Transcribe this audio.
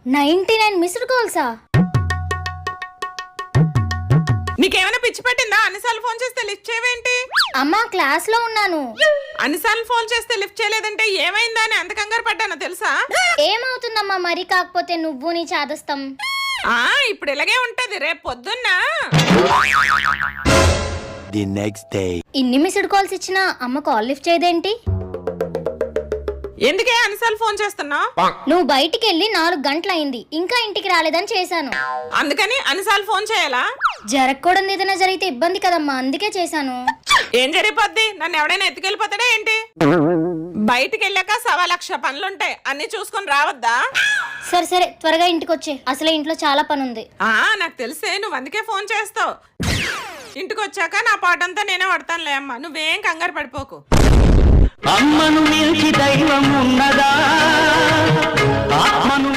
99 missed కాల్సా? నీకేమైనా పిచ్చి పట్టిందా? అన్నిసార్లు ఫోన్ చేస్తే లిఫ్ట్ చేయవేంటి? అమ్మా క్లాస్ లో ఉన్నాను. అన్నిసార్లు ఫోన్ చేస్తే లిఫ్ట్ చేయలేదంటే ఏమైందా అని ఎంత కంగారు పడ్డానో తెలుసా? ఏమవుతుందమ్మా మరి? కాకపోతే నువ్వు నీ చాదస్తం. ఇప్పుడు ఇలాగే ఉంటది. రేపు పొద్దున్న The next day. ఇన్ని మిస్డ్ కాల్స్ ఇచ్చినా అమ్మ కాల్ లిఫ్ట్ చేయదేంటి? ఎందుకే అన్నిసార్లు ఫోన్ చేస్తున్నావు? నువ్వు బయటికి వెళ్ళి 4 గంటలైంది, ఇంకా ఇంటికి రాలేదని చేశాను. అందుకని అన్నిసార్లు ఫోన్ చేయాలా? జరగకూడదు ఏదైనా జరిగితే ఇబ్బంది కదమ్మా, అందుకే చేశాను. ఏం జరిగిపోద్ది? నన్ను ఎవడైనా ఎత్తుకెళ్ళిపోతాడా ఏంటి? బయటికి వెళ్ళాక 1,00,000 పనులుంటాయి, అన్ని చూసుకొని రావద్దా? సరే సరే త్వరగా ఇంటికి వచ్చే, అసలే ఇంట్లో చాలా పని ఉంది. నాకు తెలిసే నువ్వు అందుకే ఫోన్ చేస్తావు. ఇంటికి వచ్చాక నా పాటంతా నేనే పడతానులే అమ్మ, నువ్వేం కంగారు పడిపోకు. అమ్మను మించి దైవం ఉన్నదా? ఆత్మను